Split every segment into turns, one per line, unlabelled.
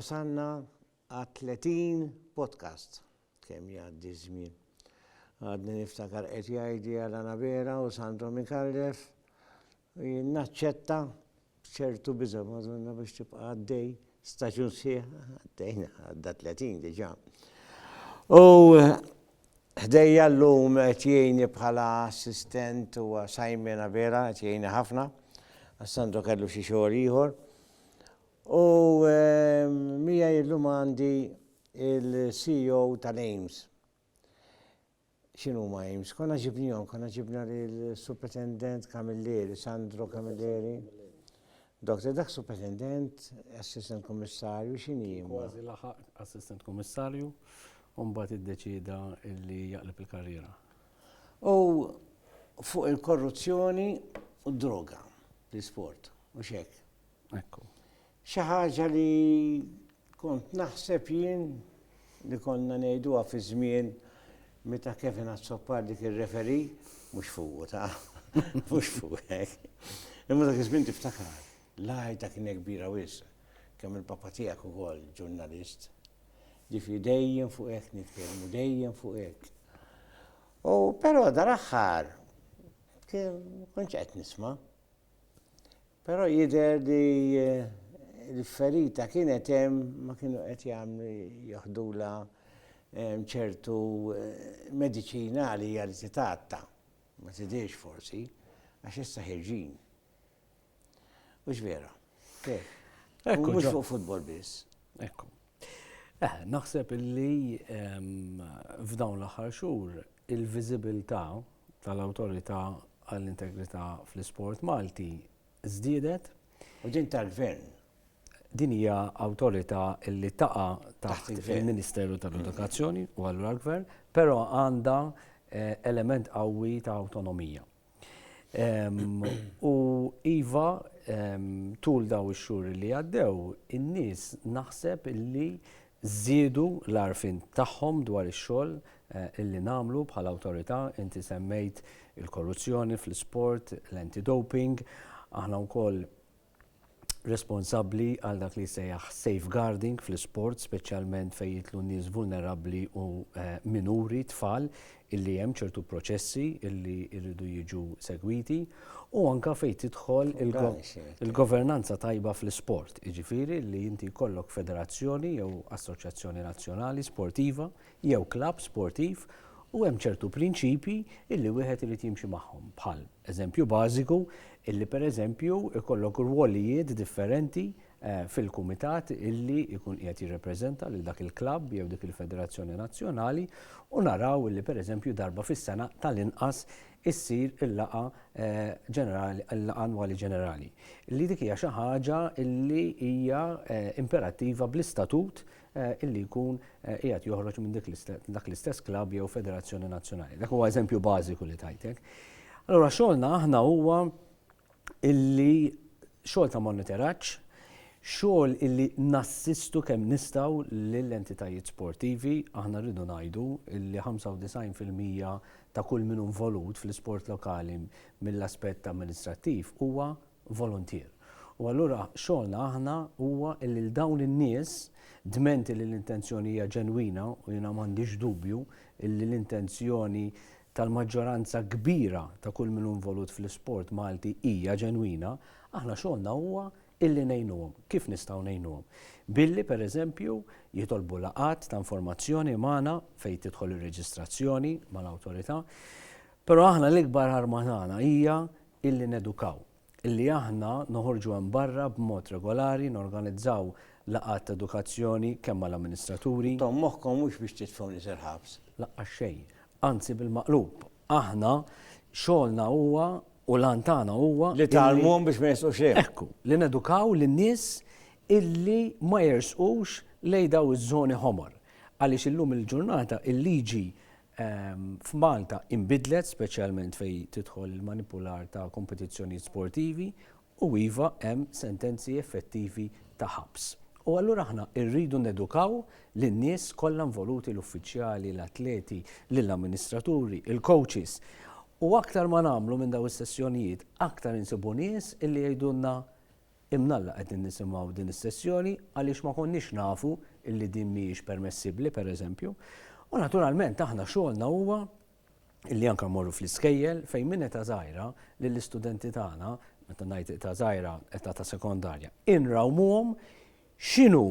wasanna għat 30 podcast kemm jgħaddi żmien. Għadni niftakar qed jgħidi Alana Vera u Sandro Mikallef naċċetta ċertu biża' Madonna biex tibqa' għaddej staġun sieħ għaddejna għadda 30 diġà. U ħdejja llum qed jgħinni bħala assistent huwa Simon Vera qed jgħinni ħafna. Sandro kellu xi xogħol ieħor. U mija illum għandi il-CEO tal-Aims. X'inhu ma Aims? Konna ġibna lill-Superintendent Camilleri, Sandro Camilleri. Doktor, dak Superintendent, Assistant Kommissarju, x'inhi?
Kważi laħaq Assistant Kommissarju, u mbagħad iddeċida li jaqleb il-karriera.
U fuq il-korruzzjoni u d-droga, l-isport, u x'hekk.
Ekku.
Xi ħaġa li kont naħseb jien li konna ngħiduha fi żmien meta Kevin Azzoppar dik ir-referi mhux fuq ta' mhux fuq hekk. Imma dak iż-żmien tiftakar, lajta kien kbira wisq, kemm il-papa tiegħek ukoll ġurnalist. Ġifi dejjem fuq hekk nitkellmu, dejjem fuq hekk. U però dal-aħħar kontx qed nisma'. Però jidher li l-ferita kienet hemm ma kienu qed jagħmlu jaħdula ċertu mediċinali hija li titatta, ma tidhirx forsi, għax issa ħirġin. Mhux vera.
Ekku.
Mhux fuq futbol biss.
Ekku. Naħseb illi f'dawn l-aħħar xhur il-viżibilità tal-awtorità għall-integrità fl-isport Malti żdiedet.
U din tal-gvern.
Din hija awtorità li taqa' taħt il-Ministeru tal-Edukazzjoni u allura l-Gvern, però għandha element qawwi ta' awtonomija. U iva tul daw ix-xhur li għaddew, in-nies naħseb illi żiedu l-għarfien tagħhom dwar ix-xogħol illi nagħmlu bħala awtorità. Inti semmejt il-korruzzjoni fl-isport, l-anti-doping, aħna wkoll responsabbli għal dak li sejjaħ safeguarding fl-isport, speċjalment fejn jitlu nies vulnerabbli u minuri tfal illi hemm ċertu proċessi illi jridu jiġu segwiti u anke fejn tidħol il-governanza tajba fl-isport. Jiġifieri li inti jkollok federazzjoni jew assoċjazzjoni nazzjonali sportiva jew klabb sportiv u hemm ċertu prinċipji illi wieħed irid jimxi magħhom bħal eżempju bażiku illi pereżempju ikollok rwolijiet differenti fil-kumitat illi jkun qiegħed jirrepreżenta lil dak il-klabb jew dik il-Federazzjoni Nazzjonali u naraw illi pereżempju darba fis-sena tal-inqas issir il-laqa ġenerali, il-laqa annwali ġenerali. Illi dik hija xi ħaġa illi hija imperattiva bl-istatut illi jkun qiegħed joħroġ minn dak l-istess klabb jew Federazzjoni Nazzjonali. Dak huwa eżempju bażiku li tajtek. Allura xogħolna aħna huwa illi xogħol ta' monitoraġġ, xogħol illi nassistu kemm nistgħu lill-entitajiet sportivi. Aħna rridu ngħidu illi 95% ta' kull min involut fl-isport lokali mill-aspett amministrattiv huwa volontier. U allura xogħolna aħna huwa illi dawn in-nies dment li l-intenzjoni hija ġenwina u jiena m'għandix dubju illi l-intenzjoni tal-maġġoranza kbira ta' kull min involut fl-isport Malti hija ġenwina, aħna xogħolna huwa illi ngħinuhom. Kif nistgħu ngħinuhom? Billi pereżempju jitolbu laqat ta' informazzjoni magħna fejn tidħol ir-reġistrazzjoni mal-awtorità, però aħna l-ikbar arma tagħna hija illi nedukaw, illi aħna noħorġu hemm barra b'mod regolari, norganizzaw laqat ta' edukazzjoni kemm mal-amministraturi.
Tom moħħkom mhux biex titfgħu nies il-ħabs.
Laqqa xejn. Anzi bil-maqlub. Aħna xogħolna huwa u lantana huwa
li tgħallmuhom biex ma jesqux xejn.
Ekku, li nedukaw lin-nies illi ma jersqux lejn daw iż-żoni ħomor. Għaliex illum il-ġurnata il-liġi f'Malta inbidlet speċjalment fejn tidħol il-manipular ta' kompetizzjonijiet sportivi u iva hemm sentenzi effettivi ta' ħabs. U allura aħna rridu nedukaw lin-nies kollha involuti l-uffiċjali, l-atleti, lill-amministraturi, il-coaches. U aktar ma nagħmlu minn daw is-sessjonijiet, aktar insibu nies illi jgħidulna imnalla qegħdin nisimgħu din is-sessjoni għaliex ma konniex nafu illi din mhijiex permessibbli pereżempju. U naturalment aħna xogħolna huwa illi anke mmorru fl-iskejjel fejn minn eta żgħira lill-istudenti tagħna, meta ngħid eta żgħira età ta' sekondarja, inrawmuhom x'inhu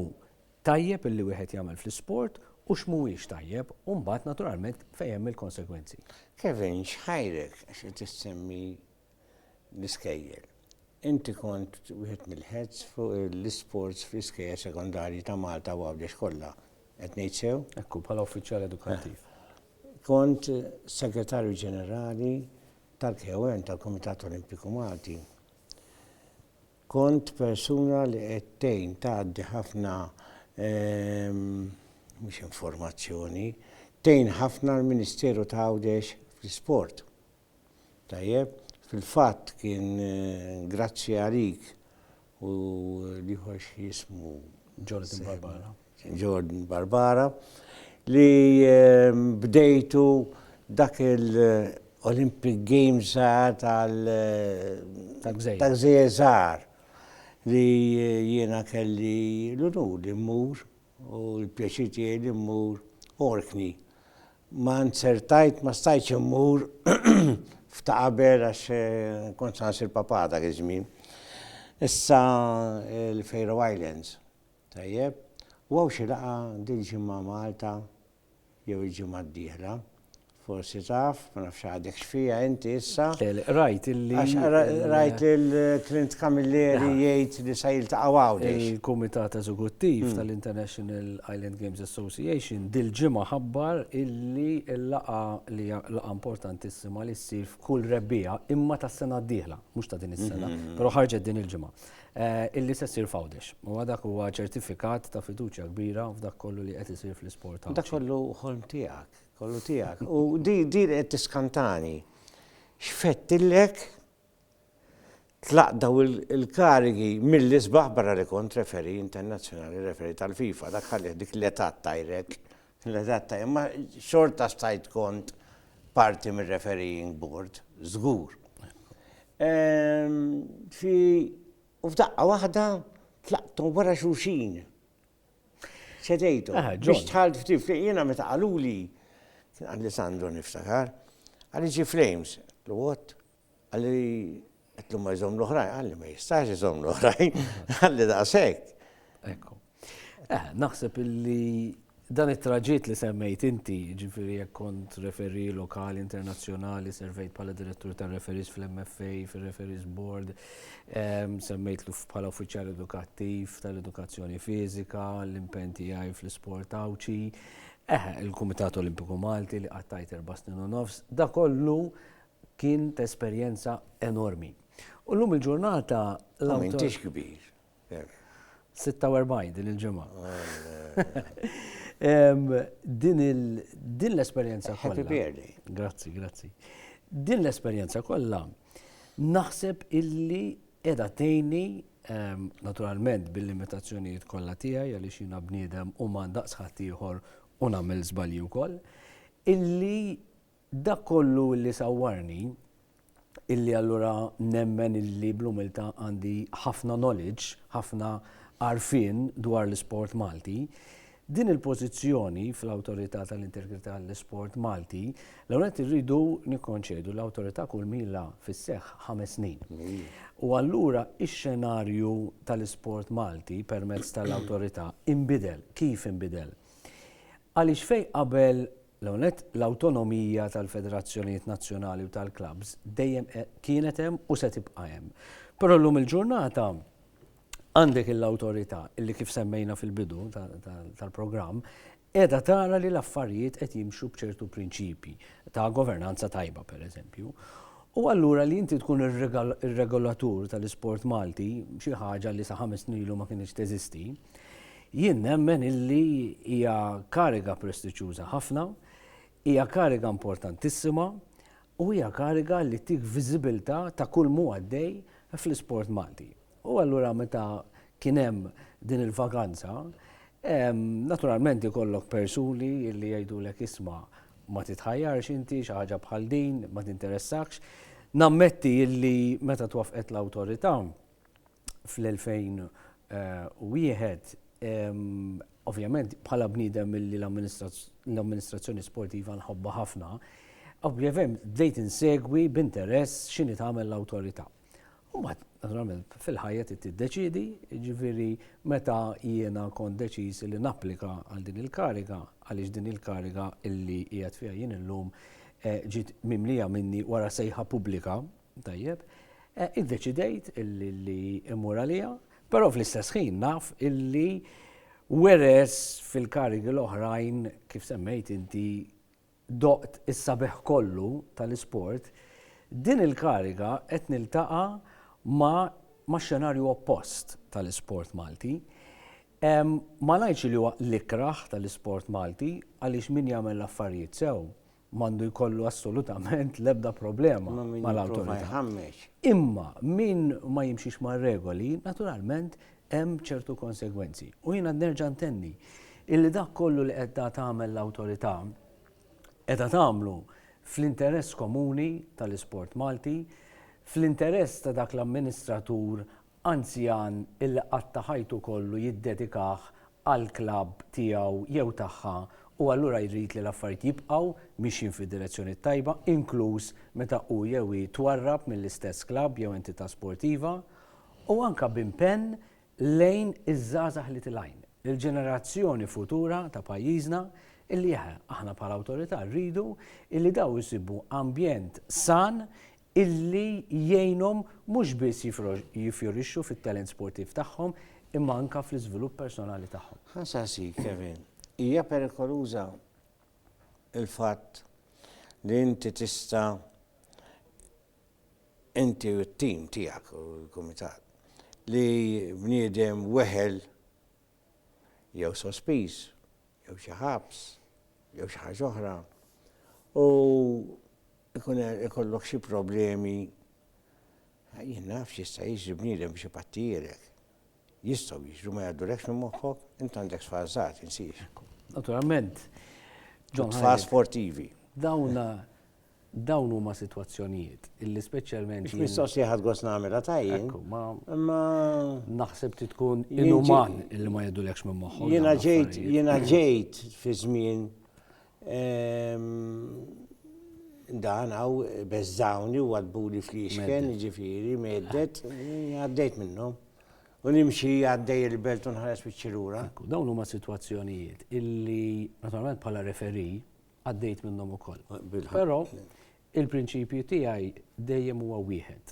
tajjeb illi wieħed jagħmel fl-isport u x'mhuwiex tajjeb u mbagħad naturalment fejn hemm il-konsegwenzi.
Kevin, x'ħajrek għax tissemmi l-iskejjel. Inti kont wieħed mill-heads fuq l-isports fl-iskejjel sekondarji ta' Malta u Għawdex kollha. Qed ngħid sew?
Ekku bħala uffiċjal edukattiv.
Kont segretarju ġenerali tal-KON tal-Kumitat Olimpiku Malti. Kont persuna li qed tgħin tgħaddi ħafna mhux informazzjoni, tgħin ħafna l-Ministeru ta' Għawdex fl-isport. Tajjeb, fil-fatt kien grazzi għalik u liħor jismu Jordan Barbara li bdejtu dak il-Olympic Games tal-Gżejjer li jiena kelli l-unur li mmur u l-pjaċir tiegħi li mmur Orkney. Ma nsertajt ma stajtx immur f'taqabel għax kont sansir papà dak iż-żmien. Issa l-Faroe Islands. Tajjeb, u għaw xi laqa dil-ġimgħa Malta jew il-ġimgħa d-dieħla. Forsi taf, ma nafx għadek x'fija inti issa.
Rajt illi.
Rajt il-Clint Camilleri jgħid li sa jiltaqgħu Għawdex.
Il-Kumitat Eżekuttiv tal-International Island Games Association dil-ġimgħa ħabbar illi l-laqa li laqa importantissima li ssir f'kull rebbija imma tas-sena d-dieħla, mhux ta' din is-sena, però ħarġet din il-ġimgħa. Illi se ssir f'Għawdex. U dak huwa ċertifikat ta' fiduċja kbira f'dak kollu li qed isir fl-isport.
Dak kollu ħolm tiegħek. Kollu tiegħek. U di qed tiskantani. X'fettillek tlaq daw il-karigi mill-isbaħ barra li kont referi internazzjonali, referi tal-FIFA, dak ħallih dik l-età tajrek. L-età tajrek, ma xorta stajt kont parti mir-refereeing board, żgur. U f'daqqa waħda tlaqtu wara xulxin. Ċedejtu. Biex tħalt ftif, jiena meta qaluli, kien għalli Sandro niftakar, għalli ġi Flames, l-għot, għalli għetlu ma jżom l-oħrajn, għalli ma jistax jżom l-oħrajn, għalli daqsek.
Ekku. Naħseb illi dan it-traġiet li semmejt inti, ġifiri jekk kont referi lokali, internazzjonali, servejt bħala direttur tal-referis fl-MFA, fil-referis board, semmejtlu bħala uffiċjal edukattiv tal-edukazzjoni fizika, l-impenn tiegħi fl-isport awċi, il-Kumitat Olimpiku Malti li qattajt 4 snin u nofs, da kollu kien ta' esperjenza enormi. U llum il-ġurnata
M'intix kbir.
46 din il-ġimgħa. Din l-esperjenza kollha.
Happy birthday.
Grazzi. Din l-esperjenza kollha naħseb illi qiegħda tgħinni naturalment bil-limitazzjonijiet kollha tiegħi għaliex jiena bniedem u m'għandaqs ħadd ieħor u nagħmel żbalji wkoll, illi dak kollu illi sawwarni illi allura nemmen illi bl-umilta għandi ħafna knowledge, ħafna għarfien dwar l-isport Malti. Din il-pożizzjoni fl-Awtorità tal-Integrità l-Isport Malti, l-għonet irridu nikkonċedu l-Awtorità kull mila fis-seħħ 5 snin. U allura ix-xenarju tal-isport Malti permezz tal-Awtorità inbidel. Kif inbidel? Għaliex fejn qabel l-autonomija tal-Federazzjonijiet Nazzjonali u tal-klabs dejjem kienet hemm u se tibqa' hemm. Però llum il-ġurnata għandek l-awtorità illi kif semmejna fil-bidu tal-programm qiegħda tara li l-affarijiet qed jimxu b'ċertu prinċipji ta' governanza tajba pereżempju. U allura li inti tkun ir-regolatur tal-isport Malti xi ħaġa li sa 5 snin ilu ma kienx teżisti, jien nemmen illi hija kariga prestiġjuża ħafna, hija kariga importantissima u hija kariga li tik viżibilità ta' kull mu għaddej fl-isport Malti. U allura meta kien hemm din il-vakanza, naturalment ikollok persuni li jgħidulek isma' ma titħajjarx inti xi ħaġa bħal din, ma tinteressakx. Nammetti illi meta twafqet l-awtorità fl-2001, ovvjament bħala bniedem milli l-amministrazzjoni sportiva nħobba ħafna, ovvjament bdejt insegwi b'interess x'inhi tagħmel l-awtorità. Mbagħad naturalment fil-ħajja tiddeċiedi, ġifieri meta jiena kont deċiż li napplika għal din il-kariga, għaliex din il-kariga illi qiegħed fiha jien illum ġiet mimlija minni wara sejħa pubblika, tajjeb, iddeċidejt illi immur għaliha, però fl-istess ħin naf illi weres fil-karigi l-oħrajn kif semmejt inti doqt is-sabeħ kollu tal-isport, din il-kariga qed niltaqa' ma' xenarju oppost tal-isport Malti. Ma ngħidx li huwa l-ikraħ tal-isport Malti għaliex min jagħmel l-affarijiet sew m'għandu jkollu assolutament l-ebda problema mal-awtorità. Imma min ma jimxix mar-regoli, naturalment hemm ċertu konsegwenzi. U jiena nerġa' ntenni illi dak kollu li qed tagħmel l-awtorità qiegħda tagħmlu fl-interess komuni tal-isport Malti, fl-interess ta' dak l-amministratur anzjan illi qatt ħajtu kollu jiddedikah għal klabb tiegħu jew tagħha u allura jrid li l-affarijiet jibqgħu mixjin fid-direzzjoni tajba, inkluż meta hu jew twarrab mill-istess klabb jew entità sportiva u anke b'impenn lejn iż-żgħażagħ li tilgħin. Il-ġenerazzjoni futura ta' pajjiżna illi aħna bħala awtorità rridu illi daw isibu ambjent san illi jgħinhom mhux biss jifjorixxu fit-talent sportiv tagħhom imma anke fl-iżvilupp personali tagħhom.
Ħansasi, Kevin, hija perikoluża il-fatt li inti tista' inti u t-tim tiegħek u l-kumitat li bniedem weħel jew sospiż jew xi ħabs jew xi ħaġa oħra u ikollok xi problemi jien naf x'jista' jiġri bniedem biex ipattijilek. Jistgħu jiġru ma jgħaddulekx minn moħħok, inti għandek sfażat insiex.
Naturalment,
Tfas sportivi.
Dawn huma sitwazzjonijiet illi speċjalment
mistoqsija ħadd gost nagħmilha tajjin.
Ma naħseb tkun inuman illi ma jgħidulekx minn moħħok.
Jiena ġejt fi żmien dan hawn beżżawni u għadbuli fl-ixken, ġifieri meddet, għaddejt minnhom. U nimxi għaddej il-belt u nħares biċ-ċirura.
Dawn huma sitwazzjonijiet illi naturalment bħala referi għaddejt minnhom ukoll. Però il-prinċipju tiegħi dejjem huwa wieħed.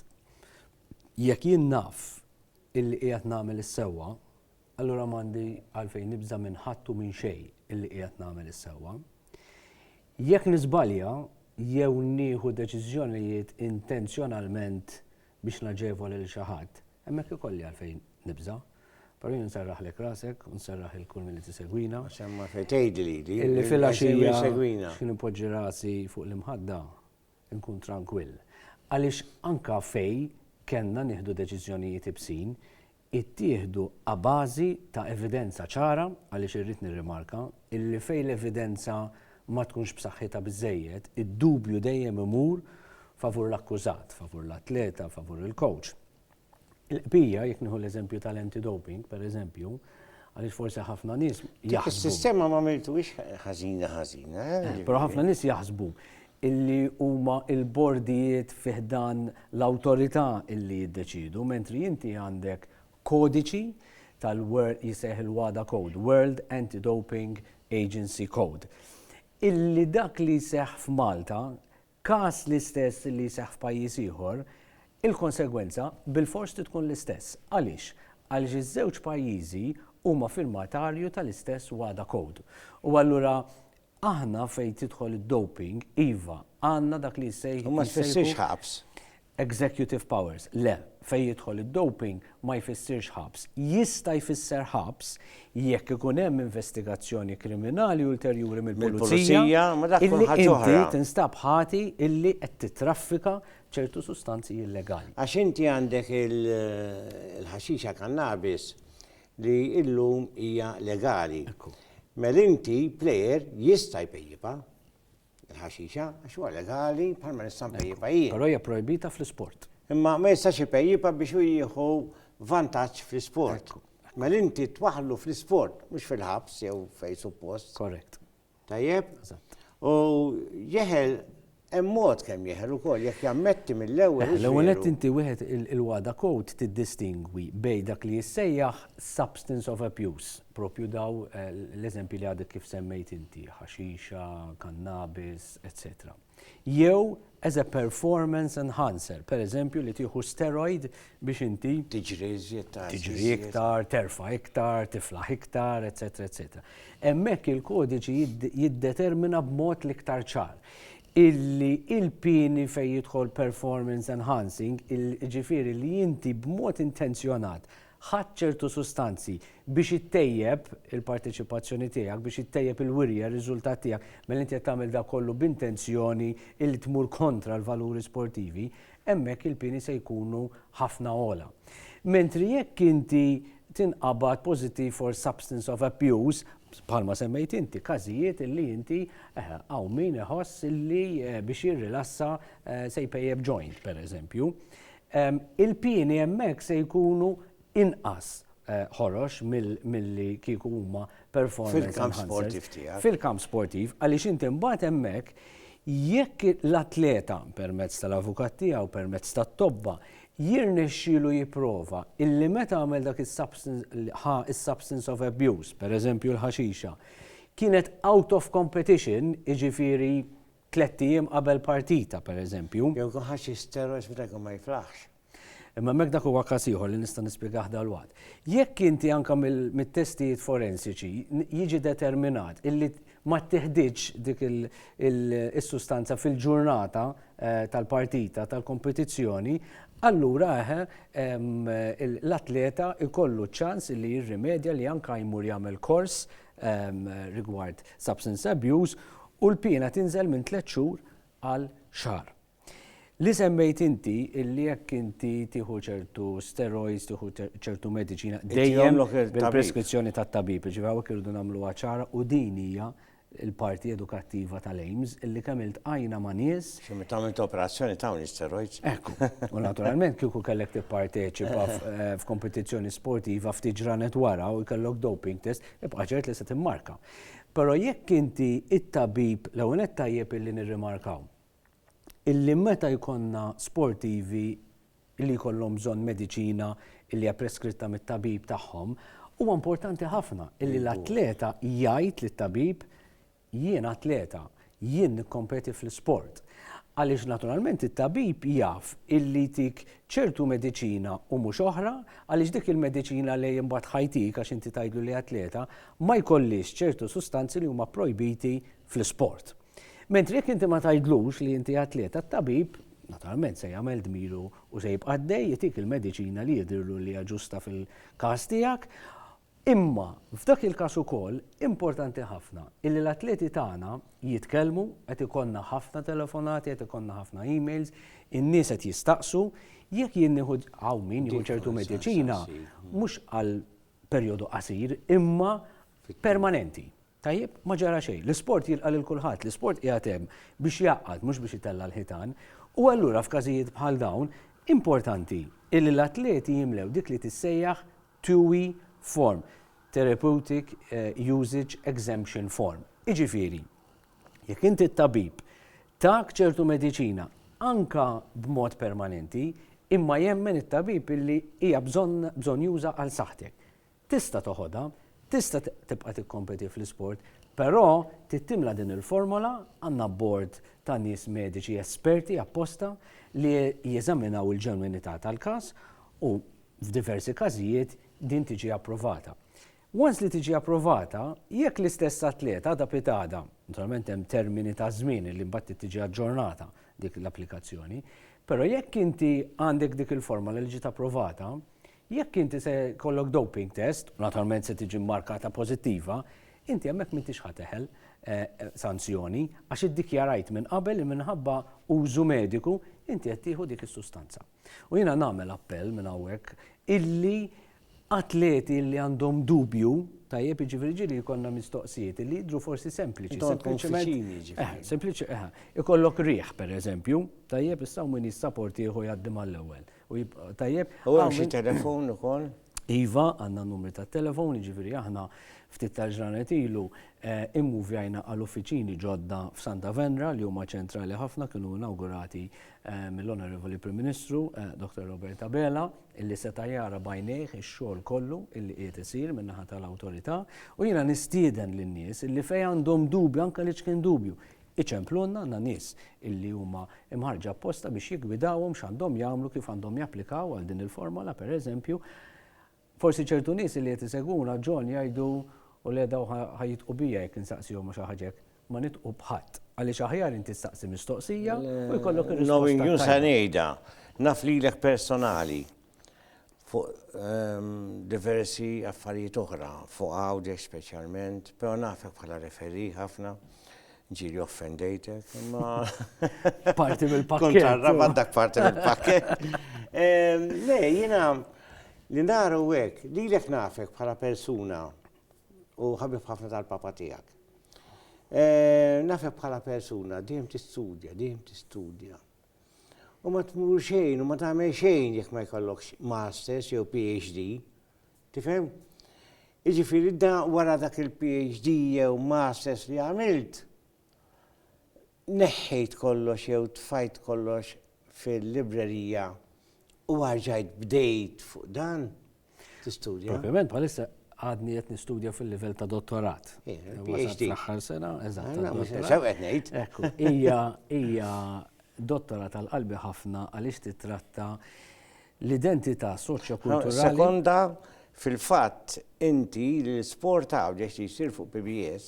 Jekk jien naf illi qiegħed nagħmel is-sewwa, allura m'għandi għalfejn nibża minn ħadd u minn xejn illi qiegħed nagħmel is-sewwa. Jekk nisbalja jew nieħu deċiżjonijiet intenzjonalment biex naġevol lil xi ħadd, hemmhekk ikolli għalfejn nibża. Però jien nsarraħlek rasek u nsarraħ il-kull milli tisegwina.
Semma fejn tgħidli li.
Illi filgħaxija x'in impoġġi rasi fuq l-imħadda nkun tranquill. Għaliex anke fejn kellna nieħdu deċiżjonijiet ibsin, ittieħdu għabażi ta' evidenza ċara għaliex irrid nirrimarka illi fejn l-evidenza ma tkunx b'saħħitha biżżejjed, id-dubju dejjem imur favur l-akkużat, favur l-atleta, favur il-coach. Il-qbija, jekk nieħu l-eżempju tal-antidoping, pereżempju, għaliex forsi ħafna nies jaħsbu.
Is-sistema ma miltuwix ħażina.
Però ħafna nies jaħsbu illi huma l-bordijiet fih dan l-awtorità illi jiddeċidu, mentri inti għandek kodiċi tal-World jiseħ il-WADA Code, World Anti-Doping Agency Code. Illi dak li seħ f'Malta, każ l-istess li seħ f'pajjiż ieħor, il-konsegwenza bil-fors tkun l-istess. Għaliex? Għaliex iż-żewġ pajjiżi huma firmatarju tal-istess WADA Code. U allura aħna fejn tidħol id-doping, iva, għandna dak li jsejħu.
Ma tfissirx ħabs.
Executive powers. Le, fejn jidħol id-doping ma jfissirx ħabs. Jista' jfisser ħabs jekk ikun hemm investigazzjoni kriminali ulterjuri mill-pulizija illi inti tinstab ħati illi qed titraffika ċertu sustanzi illegali.
Għax inti għandek il-ħaxixa kannabis li illum hija legali. Mel inti plejer jista' jpejjiba il-ħaxixa għax huwa legali bħalma nista' npejjiba jien.
Però hija projbita fl-isport.
Imma ma jistax jpejjiba biex jieħu vantaġġ fl-isport. Mela inti twaħlu fl-isport, mhux fil-ħabs jew fejn suppost.
Correct.
Tajjeb? U jeħel hemm mod kemm jeħel ukoll jekk jammetti mill-ewwel.
L-ewwel qed inti wieħed il-wada code tiddistingwi bejn dak li jissejjaħ substance of abuse, propju daw l-eżempji li għadek kif semmejt inti, ħaxixa, cannabis, etc. Jew as a performance enhancer, per eżempju li tieħu steroid biex inti tiġri iktar, terfa iktar, tiflaħ iktar, etc. etc. Hemmhekk il-kodiċi jiddetermina b'mod l-iktar ċar illi il-pieni fejn jidħol performance enhancing, ġifieri li inti b'mod intenzjonat ħadd ċertu sustanzi biex ittejjeb il-parteċipazzjoni tiegħek, biex ittejjeb il-wirja, r-riżultat tiegħek, mela inti qed tagħmel dak kollu b'intenzjoni illi tmur kontra l-valuri sportivi, hemmhekk il-pieni se jkunu ħafna ogħla. Mentri jekk inti tinqabad positive for substance of abuse, bħalma semmejt inti, każijiet illi inti hawn min iħoss illi biex jirrilassa se jpejjeb joint, pereżempju. Il-pieni hemmhekk se jkunu inqas ħorox milli kieku huma performance enhancers fil-kamp sportiv, għaliex inti mbagħad hemmhekk jekk l-atleta permezz tal-avukat tiegħu permezz tat-tobba jirnexxielu jipprova illi meta għamel dak is-substance of abuse, pereżempju l-ħaxixa, kienet out of competition, jiġifieri 3 ijiem qabel partita pereżempju.
Jew kun ħaxi steroids meta jkun ma jiflaħx.
Imma mek dak huwa każ ieħor li nista' nispjegah dalwaqt. Jekk inti anke mit-testijiet forensiċi jiġi determinat illi ma teħdiġ dik is-sustanza fil-ġurnata tal-partita tal-kompetizzjoni, allura l-atleta ikollu ċans li jirrimedja li anke jmur jagħmel kors rigward substance abuse u l-piena tinżel minn 3 xhur għal xahar. Li semmejt inti illi jekk inti tieħu ċertu steroids, tieħu ċertu mediċina dejjem bil-preskrizzjoni tat-tabib, ġifieri hawnhekk irridu nagħmluha ċara u din hija il-parti edukattiva tal-AIMS illi kemm iltqajna ma' nies.
Xi meta għamilt operazzjoni ta' steroids.
Ekku, u naturalment kieku kellek tipparteċipa f'kompetizzjoni sportiva ftit ġranet wara u jkollok doping test, ibqa' ċert li se timmarka. Però jekk inti it-tabib l-ewwel qed tajjeb illi nirrimarkaw illi meta jkollna sportivi illi jkollhom bżonn mediċina illi hija preskritta mit-tabib tagħhom, huwa importanti ħafna illi l-atleta jgħid lit-tabib jien atleta, jien nikkompeti fl-sport. Għaliex naturalment it-tabib jaf illi tik ċertu mediċina u mhux oħra, għaliex dik il-mediċina li imbagħad ħajtik għax inti tgħidlu li atleta ma jkollix ċertu sustanzi li huma projbiti fl-sport. Mentri jekk inti ma tgħidlux li inti atleta, t-tabib naturalment se jagħmel dmiru u se jibqa' dej jitik il-mediċina li jidhirlu li hija ġusta fil-każ tiegħek. Imma f'dak il-każ ukoll importanti ħafna illi l-atleti tagħna jitkellmu, qed ikollna ħafna telefonati, qed ikollna ħafna emails, in-nies qed jistaqsu jekk jien nieħu hawn min jieħu ċertu mediċina mhux għal perjodu qasir imma permanenti. Tajjeb, ma ġara xejn. L-isport jilqa' lil kulħadd, l-isport qiegħed hemm biex jaqgħad mhux biex itella l-ħitan. U allura f'każijiet bħal dawn importanti illi l-atleti jimlew dik li tissejjaħ TUI form, Therapeutic Usage Exemption Form. Iġifieri, jekk inti t-tabib tak ċertu mediċina anka b'mod permanenti, imma jemmen it-tabib illi hija bżonn juża għal saħħtek. Tista' toħodha, tista' tibqa' tikkompeti fl-isport, però tittimla din il-formola għandna board ta' nies mediċi esperti apposta li jeżaminaw il-ġenwinità tal-każ u f'diversi każijiet din tiġi approvata. Once li tiġi approvata, jekk l-istess atleta da pitada, naturalment hemm termini ta' żmien li mbagħad tiġi aġġornata dik l-applikazzjoni, però jekk inti għandek dik il-formola li ġiet approvata, jekk inti se kollok doping test, naturalment se tiġi markata pożittiva, inti hemmhekk m'intix ħateħel sanzjoni għax iddikjarajt minn qabel li minħabba użu mediku inti qed tieħu dik is-sustanza. U jiena nagħmel appell minn hawnhekk illi atleti li għandhom dubju, tajjeb ġifiri jkollna mistoqsijiet li jidru forsi sempliċi. Sempliċi, ikollok riħ, per eżempju, tajjeb issa min jissapporti jieħu jgħaddim għall-ewwel. Tajjeb.
U hemm xi telefon ukoll?
Iva, għandna numri ta' telefon, ġifiri aħna ftit tal-ġranet ilu immuvjajna għall-uffiċini ġodda f'Santa Venera li huma ċentrali ħafna, kienu inaugurati mill-Onorevoli Prim Ministru, Dr. Roberta Bela, illi seta' jara bajnejh ix-xogħol kollu illi qiegħed isir min-naħa tal-awtorità u jiena nistieden lin-nies illi fejn għandhom dubju anke li kien dubju. Iċemplunna għandna nies illi huma imħarġa apposta biex jigwidawhom x'għandhom jagħmlu kif għandhom japplikaw għal din il-formola pereżempju. Forsi ċertu nies li qed isegwuna ġon jgħidu u le daw ħajitqu bija jekk insaqsihom ma xi ħaġek ma nitqu bħadd. Għaliex aħjar inti staqsi mistoqsija u jkollok ir-risposta.
Knowing you sa ngħidha, naf lilek personali fuq diversi affarijiet oħra, fuq Għawdex speċjalment, però nafek bħala referi ħafna, ġieli offendejtek, imma.
Parti mill-pakket.
Kontrarrabad dak parti mill-pakket. Le, jiena li naru hekk, lilek nafek bħala persuna u ħabib ħafna tal-papa tiegħek. Nafek bħala persuna, dejjem tistudja. U ma tmur xejn, u ma tagħmel xejn jekk ma jkollokx masters jew PhD. Tifhem? Jiġifieri wara dak il-PhD jew masters li għamilt, neħħejt kollox jew tfajt kollox fil-librerija u għarġajt bdejt fuq dan tistudja.
Propjament bħalissa għadni qed nistudja fil-livell ta' dottorat.
PhD.
Fl-aħħar sena, eżatt.
Xewqet ngħid.
Ekku, hija dottora tal-qalbi ħafna għaliex titratta l-identità soċjokulturali.
Sekonda, fil-fatt inti l-sport Għawdex li jsir fuq PBS,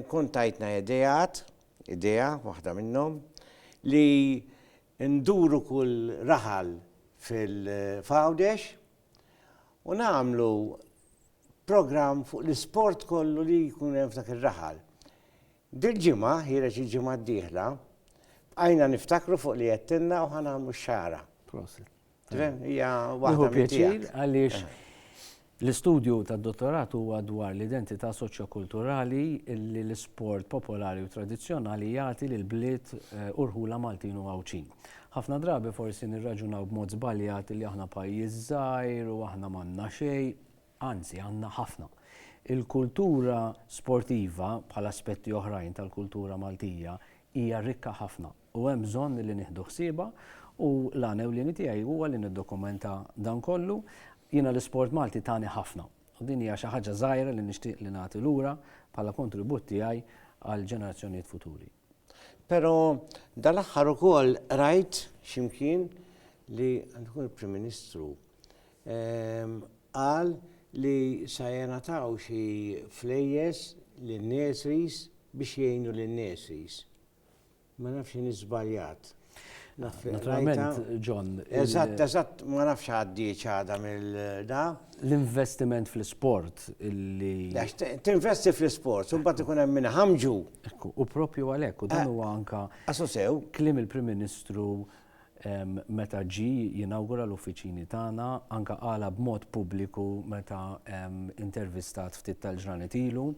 kont tajtna idea waħda minnhom li nduru kull raħal fil-Għawdex u nagħmlu program fuq l-sport kollu li jkun hemm f'dak ir-raħal. Dil-ġimgħa, ħireġ il-ġimgħa d-dieħla, bqajna niftakru fuq li jettinna u ħanamlu x-xara.
Prosit.
Hija waħda
pjaċir għaliex l-istudju tad-dottorat huwa dwar l-identità soċjokulturali li l-isport popolari u tradizzjonali jagħti lil bliet urħula Maltin u Għawċin. Ħafna drabi forsi nirraġunaw b'mod żbaljat li aħna pajjiż żgħir u aħna m'għandna xejn, anzi għandna ħafna. Il-kultura sportiva bħala aspetti oħrajn tal-kultura Maltija hija rikka ħafna u hemm bżonn li nieħdu ħsiebha u l-għan ewlieni tiegħi huwa li niddokumenta dan kollu. Jiena l-isport Malti tani ħafna u din hija xi ħaġa żgħira li nixtieq li nagħti lura bħala kontribut tiegħi għal ġenerazzjonijiet futuri.
Però dal-aħħar ukoll rajt x'imkien li għandu il-Prim Ministru qal li se jingħataw xi flejjes lin-nurseries biex jgħinu lin-nurseries. Ma nafx in żbaljat.
Naturalment, John.
Eżatt, ma nafx għaddi ċada mill-da.
L-investiment fl-sport illi.
Tinvesti fl-sport, u mbagħad ikun hemm min ħamġu.
U propju għalhekk, u dan huwa anka.
Sew.
Kliem il-Prim Ministru meta ġi jinawgura l-uffiċini tagħna, anka qala b'mod pubbliku meta intervistat ftit tal-ġranet ilu.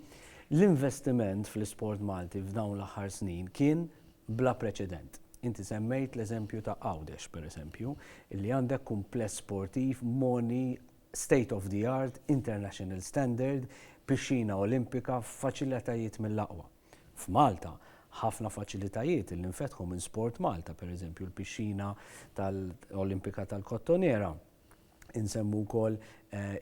L-investiment fl-isport Malti f'dawn l-aħħar snin kien bla preċedent. Inti semmejt l-eżempju ta' Għawdex, per eżempju, illi għandek kumpless sportiv, moni, state of the art, international standard, piscina olimpika, faċilitajiet mill-aqwa. F'Malta, ħafna faċilitajiet li nfetħu minn Sport Malta, per eżempju, l-piscina tal-olimpika tal-Kottonera. Insemmu wkoll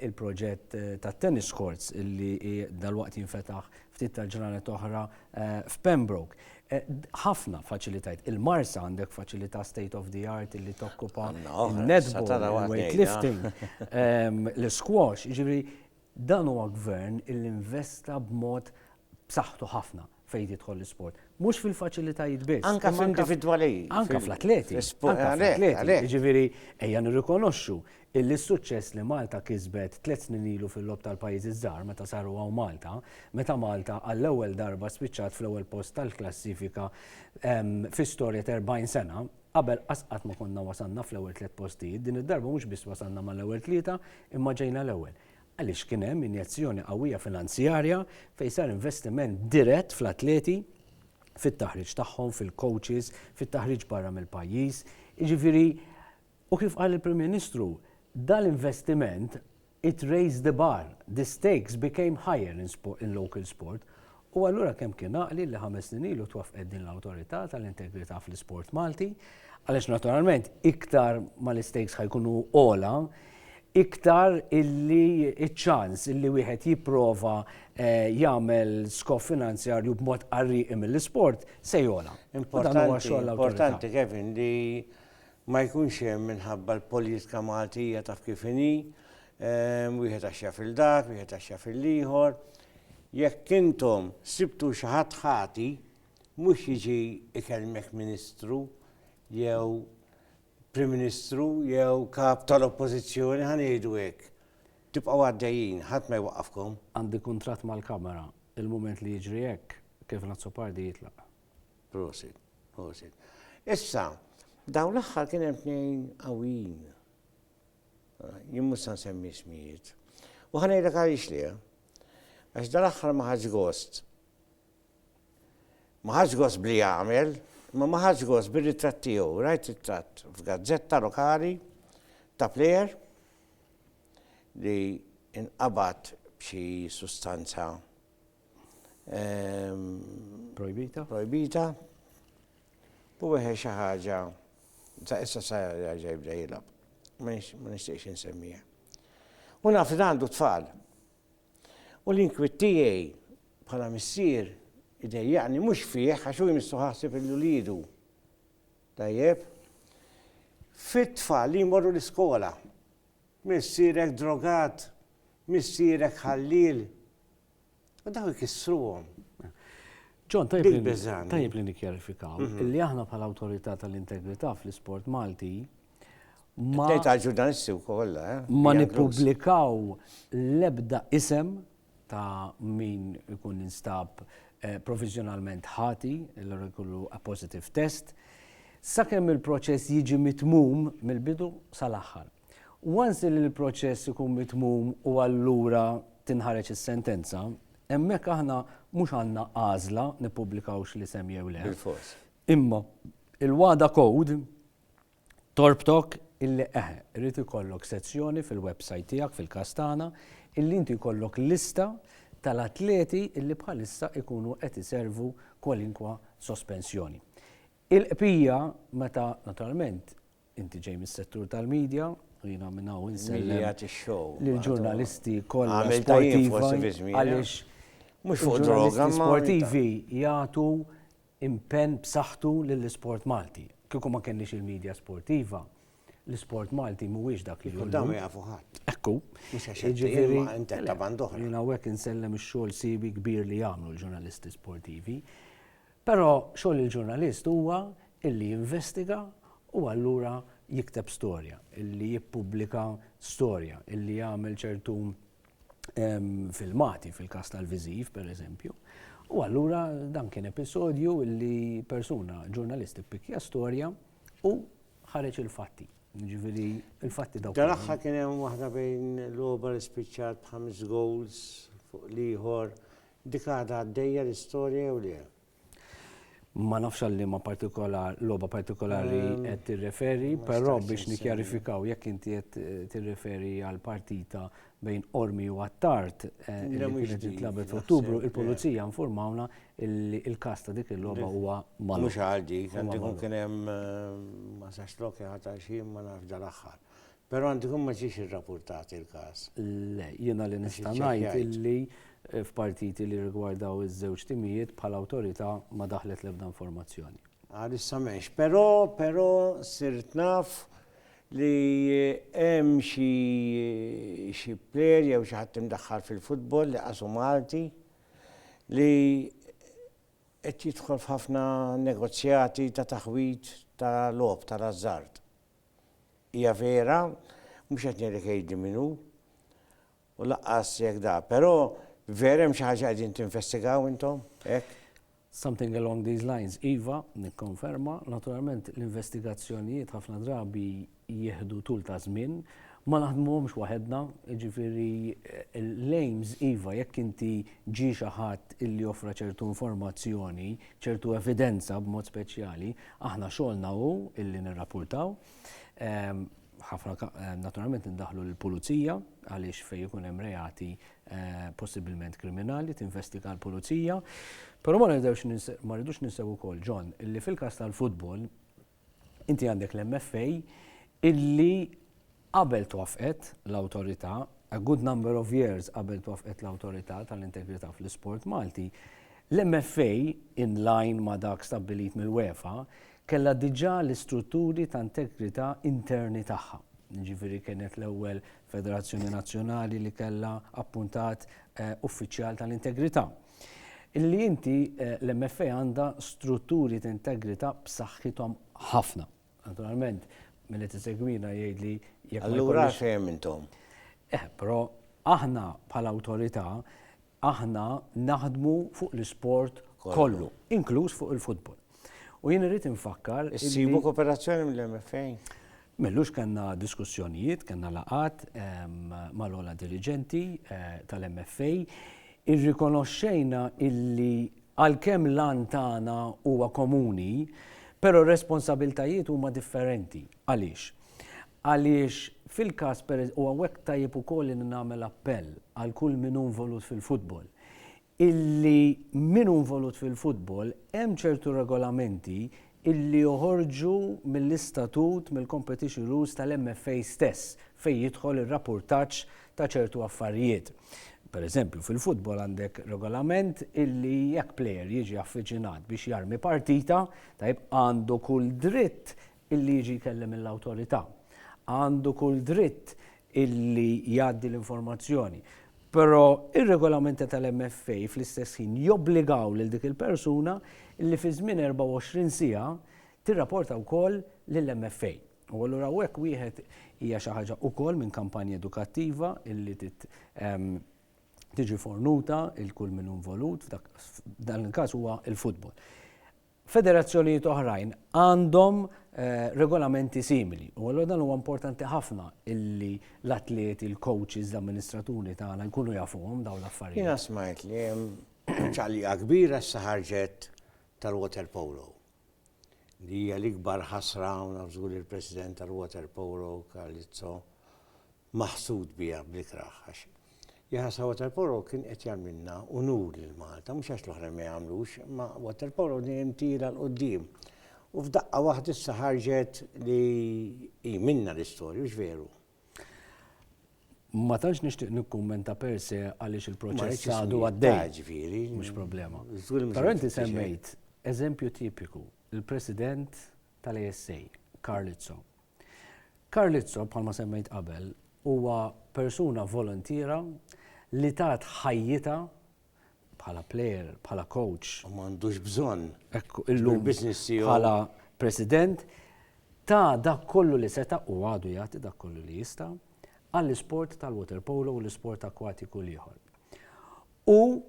il-proġett ta' tennis courts illi dal-waqt jinfetaħ ftit tal-ġranet oħra f'Pembroke. Ħafna faċilitajt. Il-Marsa għandek faċilità state of the art illi tokkupa il-netball, il-weightlifting, l-squash. Ġifri, dan huwa gvern illi investa b'mod b'saħħtu ħafna fejn jidħol l-isport. Mhux fil-faċilitajiet biss.
Anka fl-individwali.
Anka fl-atleti. Ġifieri ejja nirrikonoxxu illi s-suċċess li Malta kisbet 3 snin ilu fil-lob tal-pajjiżi żgħar meta saru hawn Malta, meta Malta għall-ewwel darba spiċċat fl-ewwel post tal-klassifika fi storja ta' 40 sena, qabel qatt ma konna wasanna fl-ewwel 3 postijiet, din id-darba mhux biss wasanna mal-ewwel 3 imma ġejna l-ewwel. Għaliex kien hemm injezzjoni qawwija finanzjarja fejn sar investiment dirett fl-atleti fit-taħriġ tagħhom, fil-coaches, fit-taħriġ barra mill-pajjiż. Jiġifieri, u kif qal il-Prim Ministru, dal-investiment it raised the bar, the stakes became higher in local sport. U allura kemm kien għaqli li 5 snin ilu twaffqet din l-awtorità tal-integrità fl-isport Malti, għaliex naturalment iktar ma l-stakes ħajkunu ola, iktar illi iċ-ċans illi wieħed jipprova jagħmel skoff finanzjarju b'mod qarrieq mill-isport se jola.
Importanti Kevin li ma jkunx hemm minħabba l-politika Maltija taf kif inhi, wieħed għaxxa fil-dak, wieħed għaxxa fil-ieħor. Jekk intom sibtu xi ħadd ħati mhux jiġi ikellmek Ministru jew Prim Ministru jew kap tal-Oppożizzjoni ħanejdu hekk. Tibqgħu għaddejjin, ħadd ma jwaqqafkom.
Għandi kuntratt mal-Kamra, il-mument li jiġri hekk kif Nazzopardi jitlaq.
Prosit, prosit. Issa, dawn l-aħħar kien hemm tnejn qawwin. Jien mhux se nsemmi ismijiet. U ħanejdlek għaliex li għax dal-aħħar ma ħaġ gost. Ma ħaġ gost bli jagħmel, ma ħaġ gost bir-ritratt tiegħu, rajt ritratt f'gazzetta lokali ta' plejer li inqabad b'xi sustanza projbita u weħed xi ħaġa sa issa sa jibda jilab. Ma nixtieqx insemmija. U naf li għandu tfal. U l-inkwiet tiegħi bħala missier idejjaqni mhux fih għax hu jmissu ħasseb il-ulidu. Tajjeb? Fit-tfal li jmorru l-iskola. Missierek drogat, missierek ħallil. U daw ikissruhom.
Ġon, tajjeb li nikjarifikaw illi aħna bħala awtorità tal-integrità fl-isport Malti ma nippubblikaw l-ebda isem ta' min ikun instab provizjonalment ħati, l-għura jkollu a positive test, sakemm il-proċess jiġi mitmum mill-bidu sal-aħħar. Once li l-proċess ikun mitmum u allura tinħareġ is-sentenza, hemmhekk aħna mhux għandna għażla nippubblikawx l-isem jew le. Imma il-WADA code torbtok illi irrid ikollok sezzjoni fil-website tiegħek fil-kastana illi inti jkollok lista tal-atleti illi bħalissa ikunu qed iservu kwalinkwa sospensjoni. Il-qbija meta naturalment inti ġej mis-settur tal-medja u jiena minn hawn insellem lill-ġurnalisti kollha sportivi għaliex
mhux fuq droga
sportivi jagħtu impenn b'saħħtu lill-isport Malti. Kieku ma kenniex il-medja sportiva, l-isport Malti mhuwiex dak li jgħidu.
Dawn jafu ħadd.
Ekku.
Jiġifieri inti ta' band oħra.
Jiena hawnhekk insellem ix-xogħol siwi kbir li jagħmlu l-ġurnalisti sportivi. Però xogħol il-ġurnalist huwa illi jinvestiga u allura jikteb storja, illi jippubblika storja, illi jagħmel ċertu filmati fil-każ tal-Viżiv, pereżempju. U allura dan kien episodju illi persuna ġurnalisti ppikja storja u ħareġ il-fatti. Ġifieri il-fatti dawk.
Dal-aħħar kien hemm waħda bejn l-ogħba li spiċċat b'5 goals fuq l-ieħor. Dik għadha għaddejja l-istorja jew le?
Ma nafx li ma logħba partikolari qed tirreferi, però biex nikjarifikaw jekk inti qed tirreferi għal partita bejn Ormi u Attart li kienet intlabet f'Ottubru, il-Pulizija informawna il-każ ta' dik il-logħba huwa magħluq.
Mhux għaldi, għandikum kien hemm ma sax lokja ħata xi ma nafx dal-aħħar. Però għandikum ma ġiex irrappurtat il-każ.
Le, jiena li nista' ngħid illi f'partiti li rigwardaw iż-żewġ timijiet bħala awtorità ma daħlet l-ebda informazzjoni.
Issa m'hemmx, però sirt naf li hemm xi plejer jew xi ħadd imdaħħal fil-futbol li qasu Malti li qed jidħol f'ħafna negozjati ta' taħwit ta' logħob tal-azzard. Hija vera, mhux qed ngħidlek jgħidli minnu u laqqas jekk da, però vera hemm xi ħaġa qegħdin tinvestigaw intom hekk?
Something along these lines. Iva, nikkonferma, naturalment l-investigazzjonijiet ħafna drabi jieħdu tul ta' żmien, ma naħdmuhomx waħedna, ġifieri l-aims Iva, jekk inti ġi xi ħadd illi joffra ċertu informazzjoni, ċertu evidenza b'mod speċjali, aħna xogħolna hu illi nirrapportaw. Ħafna naturalment indaħlu l-pulizija għaliex fejn ikun hemm reati possibilment kriminali, tinvestiga l-pulizija. Però ma rridux ninsew ukoll, John, illi fil-każ tal-futbol inti għandek l-MFA illi qabel twafqet l-awtorità, a good number of years qabel twafqet l-awtorità tal-integrità fl-isport Malti, l-MFA in line ma dak stabbilit mill-UEFA kella diġà l-istrutturi ta' integrità interni tagħha. Ġifieri kienet l-ewwel Federazzjoni Nazzjonali li kellha appuntat uffiċjal tal-integrità. Illi inti l-MFA għandha strutturi ta' integrità b'saħħithom ħafna. Naturalment, milli tisegwina jgħidli jekk
Allura fejn intom?
Però aħna bħala awtorità aħna naħdmu fuq l-isport kollu, inkluż fuq il-futbol. U jien irrid infakkar.
Issibu kooperazzjoni mill-MFA?
Mellux kellna diskussjonijiet, kellna laqat mal-ola dirigenti tal-MFA, irrikonoxxejna illi għalkemm lan tagħna huwa komuni, però responsabiltajiet huma differenti. Għaliex? Għaliex fil-każ u hawnhekk tajjeb ukoll li nagħmel appell għal kull min hu involut fil-futbol. Illi min hu involut fil-futbol hemm ċertu regolamenti illi joħorġu mill-istatut, mill-competition rules tal-MFA stess, fejn jidħol ir-rapportaġġ ta' ċertu affarijiet. Per eżempju, fil-futbol għandek regolament illi jekk plejer jiġi affiċinat biex jarmi partita, tajb għandu kull dritt illi jiġi jkellem l-awtorità. Għandu kull dritt illi jgħaddi l-informazzjoni. Però ir-regolamenti tal-MFA fl-istess ħin jobbligaw lil dik il-persuna illi fi żmien 24 siegħa tirrapporta wkoll lill-MFA. U allura hekk wieħed hija xi ħaġa wkoll minn kampanja edukattiva illi tiġi fornuta il-kull min involut, dan il-każ huwa il-futbol. Federazzjonijiet oħrajn għandhom regolamenti simili. U allura dan huwa importanti ħafna illi l-atleti, il-coaches, l-amministraturi tagħna jkunu jafuhom dawn l-affarijiet.
Jiena smajt li hemm ċalliqa kbira issa ħarġet tal-water polo. Li hija l-ikbar ħasra u nafżgur il-President tal-water polo Kalizzo maħsud biha bl-ikraħ. Jaħasa water polo kien qed jagħmilna unur lil Malta, mhux għax l-oħra ma jagħmlux, ma water polo dejjem tira l-qudiem. U f'daqqa waħda issa ħarġet li minna l-istorju, mhux veru.
Ma tantx nixtieq nikkummenta per se għaliex il-proċess għadu għaddej. Mhux problema. Però inti semmejt eżempju tipiku, il-President tal-ASA, Carlizzo. Carlizzo, bħalma semmejt qabel, huwa persuna volontira li tat ħajjita bħala player, bħala coach.
U m'għandux bżonn.
Illum bħala president ta' dak kollu li seta' u għadu jagħti dak kollu li jista' għall-isport tal-water polo u l-isport akwatiku ieħor. U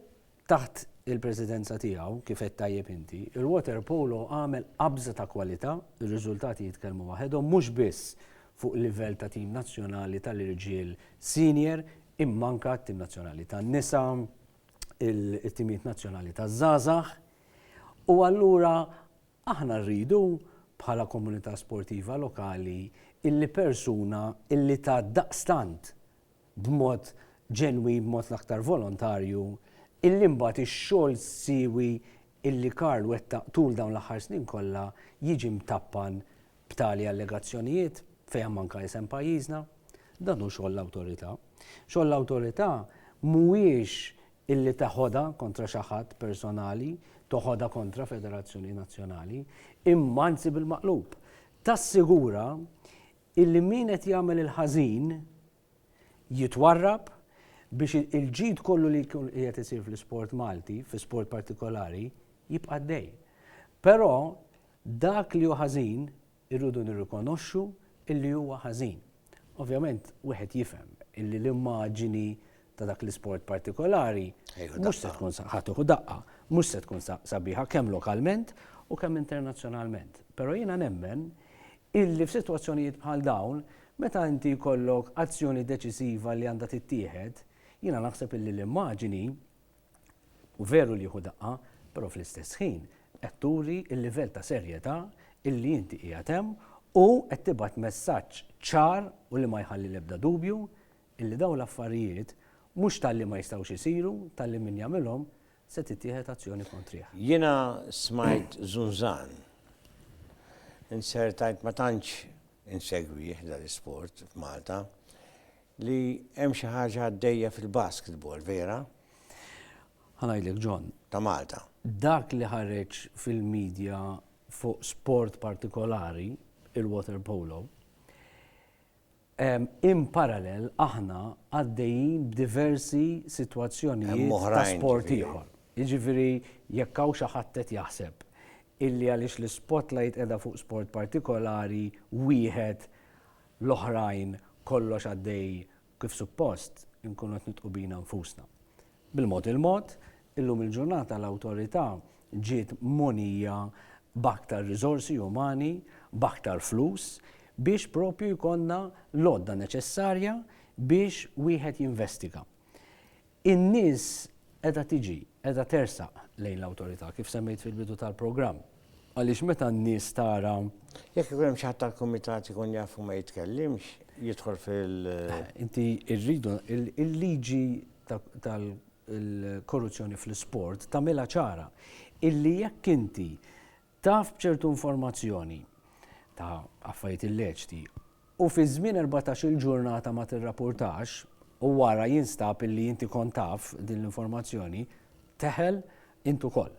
taħt il-presidenza tiegħu kif qed tajjeb inti, il-water polo għamel qabża ta' kwalità, ir-riżultati jitkellmu waħedhom mhux biss fuq livell ta' tim nazzjonali tal-irġiel senior, imma anke tim nazzjonali tan-nisa, il-timijiet nazzjonali taż-żgħażagħ. U allura aħna rridu bħala komunità sportiva lokali illi persuna illi ta' daqstant b'mod ġenwi, b'mod l-aktar volontarju, illi mbagħad ix-xogħol siwi illi Karl wettaq tul dawn l-aħħar snin kollha jiġi mtappan b'tali allegazzjonijiet fejn manka jisem pajjiżna, dan hu xogħol l-awtorità. Xogħol l-awtorità mhuwiex illi taħodha kontra xi ħadd personali, toħodha kontra federazzjoni nazzjonali, imma anzi bil-maqlub. Tassigura illi min qed jagħmel il-ħażin jitwarrab biex il-ġid kollu li qed isir fl-isport Malti, fi sport partikolari, jibqa' dej. Però dak li hu ħażin irridu nirrikonoxxu illi huwa ħażin. Ovvjament wieħed jifhem illi l-immaġini ta' dak l-isport partikolari,
Ejħu
mhux se
daqqa.
tkun ħatuħu daqqa, mhux se tkun sabiħa kemm lokalment u kemm internazzjonalment. Però jiena nemmen illi f'sitwazzjonijiet bħal dawn, meta inti jkollok azzjoni deċisiva li għandha tittieħed, jiena naħseb illi l-immaġini u veru li jieħu daqqa, però fl-istess ħin qed turi l-livell ta' serjetà illi inti qiegħed hemm u qed tibgħat messaġġ ċar u li ma jħalli l-ebda dubju illi dawn l-affarijiet mhux tal-li ma jistgħux isiru, tal-li min jagħmilhom se tittieħed azzjoni kontrih.
Jiena smajt Zunzan, insertajt ma tantx insegwi dal-isport f'Malta, li hemm xi ħaġa għaddejja fil-basketball, vera?
Ħanajlek John,
Ta' Malta.
dak li ħareġ fil-medja fuq sport partikolari, il-water polo, in parallel aħna għaddejjin b'diversi situazzjonijiet
Hemm
ta'
oħrajn,
sport
ġifieri.
ieħor. Jiġifieri jekk hawn xi ħadd qed jaħseb illi għaliex l-spotlight qiegħda fuq sport partikolari wieħed l-oħrajn kollox għaddej kif suppost inkunu qed nitqu bina nfusna. Bil-mod il-mod, illum il-ġurnata l-awtorità ġiet monija b'aktar riżorsi umani, b'aktar flus, biex propju jkollna l-odda neċessarja biex wieħed jinvestiga. In-nies qiegħda tiġi, qiegħda tersaq lejn l-awtorità kif semmejt fil-bidu tal-programm. Għaliex meta n-nies tara
Jekk ikun hemm xi ħadd tal-kumitat ikun jafu ma jitkellimx, jidħol fil-
inti rridu il-liġi tal-korruzzjoni fl-isport tagħmilha ċara illi jekk inti taf b'ċertu informazzjoni ta' affarijiet illeċti u fi żmien 14-il ġurnata ma tirrapportax u wara jinstab illi inti kont taf din l-informazzjoni, teħel intu koll.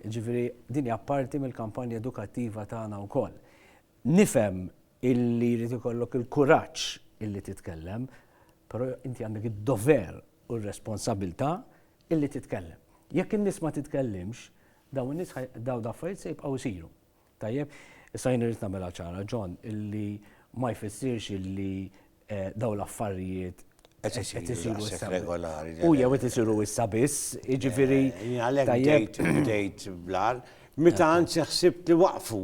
Ġifieri din hija parti mill-kampanja edukattiva tagħna wkoll. Nifhem illi jrid ikollok il-kuraġġ illi titkellem, però inti għandek id-dover u r-responsabilità illi titkellem. Jekk in-nies ma titkellimx, dawn in-nies daw l-affarijiet se jibqgħu jsiru. Tajjeb, issa jien irid nagħmilha ċara John illi ma jfissirx illi daw l-affarijiet
qed isiru
issa
regolari.
u jew qed isiru issa biss, jiġifieri
Għalhekk bdejt blar, meta anzi ħsibt li waqfu.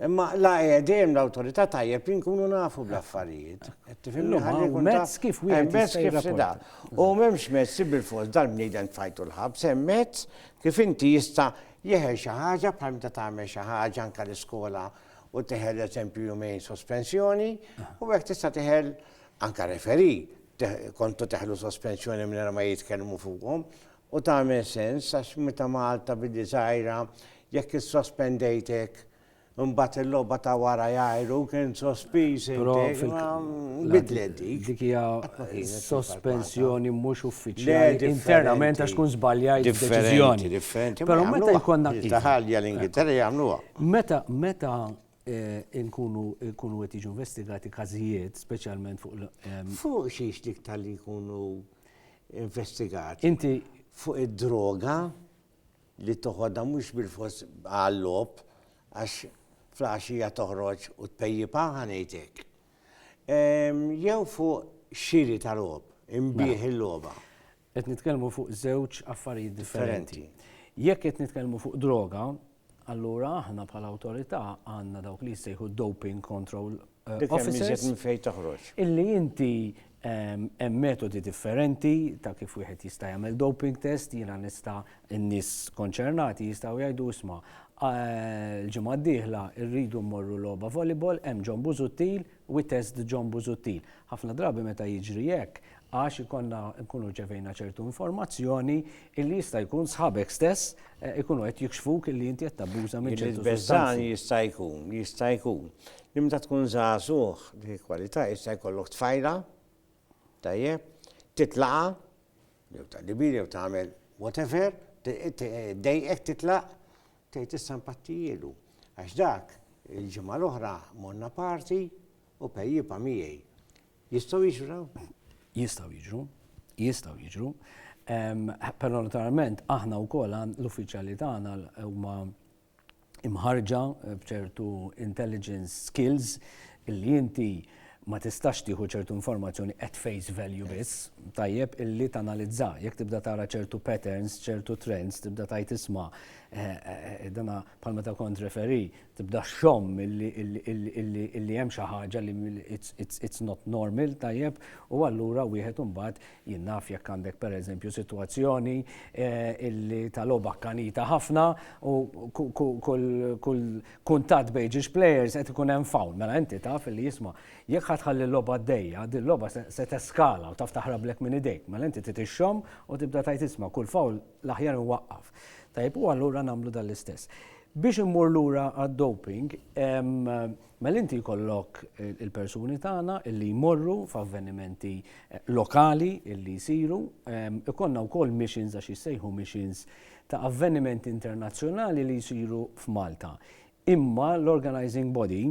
Imma la dejjem l-awtorità tajjeb inkunu nafu bl-affarijiet.
Illum hawn mezz kif wieħed jista' jirrapporta.
U m'hemmx mezz bil-fors dal-bniedem tfajtu l-ħabs, hemm mezz kif inti jista' jeħel xi ħaġa bħal meta tagħmel xi ħaġa anke l-iskola u teħel eżempju jumejn sospensjoni u hekk tista' teħel anke referi kontu teħlu sospensjoni minn ma jitkellmu fuqhom u tagħmel sens għax meta Malta bidi żgħira jekk issospendejtek imbagħad il-logħba ta' wara jgħidu kien sospiż bidlet dik.
Dik hija sospensjoni mhux uffiċjali internament għax tkun żbaljajt deċiżjoni.
Differenti.
Però meta jkollna
taħalja l-Ingilterra jagħmluha.
Meta nkunu qed jiġu investigati każijiet, speċjalment
fuq xiex dik tal-li jkunu investigati.
Inti
fuq id-droga li toħodha mhux bil-fors għall-lob għax flaxija toħroġ u tpejjipa ħanejtek. Jew fuq xiri tal-lob, imbieħ il-logħba.
qed nitkellmu fuq żewġ affarijiet differenti. Jekk qed nitkellmu fuq droga, allura aħna bħala awtorità għandna dawk li jsejħu doping control officers
minn fejn toħroġ.
illi inti hemm metodi differenti ta' kif wieħed jista' jagħmel doping test, jiena nista' n-nies konċernati jistgħu jgħidu isma' l-ġimgħa d-dieħla rridu mmorru logħba volleyball hemm John Busuttil u test John Busuttil. Ħafna drabi meta jiġri hekk għax ikonna nkunu ġevejna ċertu informazzjoni illi jista' jkun sħabek stess ikunu qed jikxfuk illi inti qed tabbuża minn ċertu
Il-beżżan jista' jkun. Imta tkun żagħżugħ dik kwalità jista' jkollok tfajla, tajjeb, titlaqa, jew tal-libir jew tagħmel whatever, dejqek titlaq, tgħid issa mpattijielu. Għax dak il-ġimgħa l-oħra morna parti u pejjiba miegħi. Jistgħu jiġru?
Jistgħu jiġru. Però naturalment aħna wkoll l-uffiċjali tagħna huma imħarġa b'ċertu intelligence skills illi inti ma tistax tieħu ċertu informazzjoni at face value biss, tajjeb illi tanalizza, jekk tibda tara ċertu patterns, ċertu trends, tibda tajt isma' dana bħalma ta' kont referi, tibda xomm illi hemm xi ħaġa li it's not normal, tajjeb, u allura wieħed imbagħad jinnaf jekk għandek pereżempju sitwazzjoni illi tal-logħba kanita ħafna u kull kuntatt bejn ġiex players qed ikun hemm fawl, mela inti taf illi jisma' jekk ħadħalli l-logħba għaddejja, din l-logħba se teskala u taf taħrablek minn idejk, mela inti titixxomm u tibda tajt isma' kull fawl l-aħjar inwaqqaf. Tajb, u allura nagħmlu dal-istess. Biex immur lura għad-doping, mela inti jkollok il-persuni tagħna illi jmorru f'avvenimenti lokali illi jsiru, ikollna wkoll missions għax jissejħu missions ta' avvenimenti internazzjonali li jsiru f'Malta. Imma l-organizing body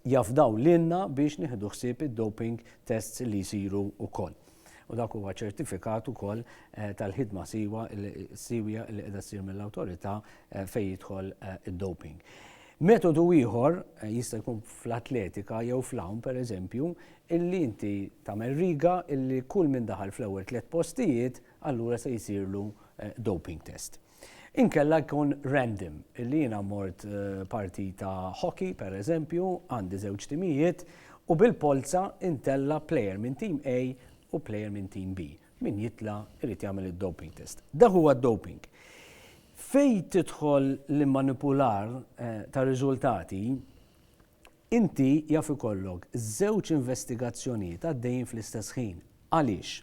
jafdaw lilna biex nieħdu ħsieb id-doping tests li jsiru wkoll. U dak huwa ċertifikat ukoll tal-ħidma sewja li qiegħda ssir mill-awtorità fejn jidħol id-doping. Metodu ieħor jista' jkun fl-atletika jew fl-hawn pereżempju, illi inti tagħmel riga illi kull min daħal fl-ewwel 3 postijiet allura se jsirlu doping test. Inkella jkun random, illi jiena mort partita hockey pereżempju, għandi żewġ timijiet u bil-polza intella plejer minn team A u plejer minn team B. Min jitla irid jagħmel id-doping test. Dak huwa d-doping. Fejn tidħol l-manipular ta' riżultati, inti jaf ikollok żewġ investigazzjonijiet għaddejjin fl-istess ħin. Għaliex?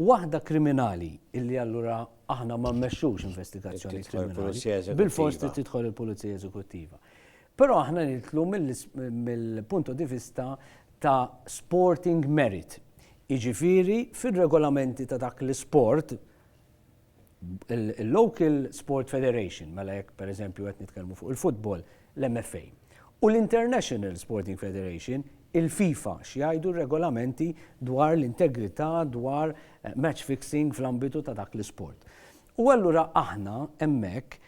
Waħda kriminali illi allura aħna ma mmexxux investigazzjoni kriminali. Bil-fors tidħol il-Pulizija Eżekuttiva. Però aħna nitlu mill-punto di vista ta' sporting merit. Iġifieri fir-regolamenti ta' dak l-sport, il-Local Sport Federation, mela jekk pereżempju qed nitkellmu fuq il-futbol, l-MFA, u l-International Sporting Federation, il-FIFA, x'jgħidu r-regolamenti dwar l-integrità, dwar match fixing fl-ambitu ta' dak l-sport. U allura aħna hemmhekk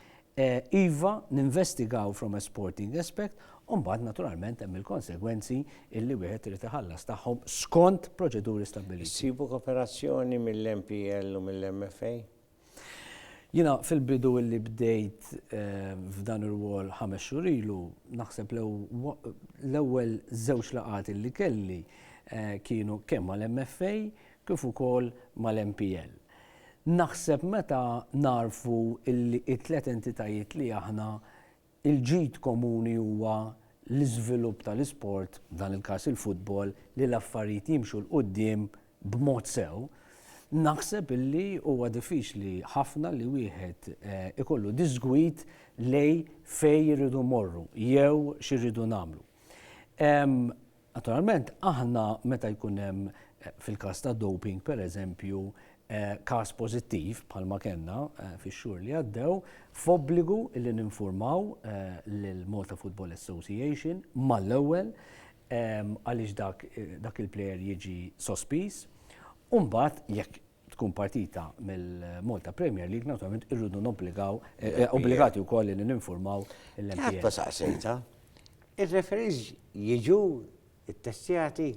iva ninvestigaw from a sporting aspect, u mbagħad naturalment hemm il-konsegwenzi illi wieħed irid iħallas tagħhom skont proċeduri stabbiliti. Sibu kooperazzjoni mill-MPL u mill-MFA? Jiena fil-bidu illi bdejt f'dan ir-rwol 5 xhur ilu, naħseb l-ewwel żewġ laqgħat illi kelli kienu kemm mal-MFA kif ukoll mal-MPL. Naħseb meta narfu illi t-tliet entitajiet li aħna il-ġid komuni huwa l-iżvilupp tal-isport, dan il-każ il-futbol, li l-affarijiet jimxu l-qudiem b'mod sew, naħseb illi huwa diffiċli ħafna li wieħed ikollu disgwid lej fejn jiridu morru jew x'irridu nagħmlu. Naturalment aħna meta jkun hemm fil-każ ta' doping pereżempju każ pożittiv bħalma kellna fix-xhur li għaddew, f'obbligu li ninformaw lill-Malta Football Association mal-ewwel għaliex dak il-plejer jiġi sospiż, u mbagħad jekk tkun partita mill-Malta Premier League naturalment irridu obbligati wkoll li ninformaw l-MPL.
Ħadd saqsejta. Ir-referees jiġu it-testjati.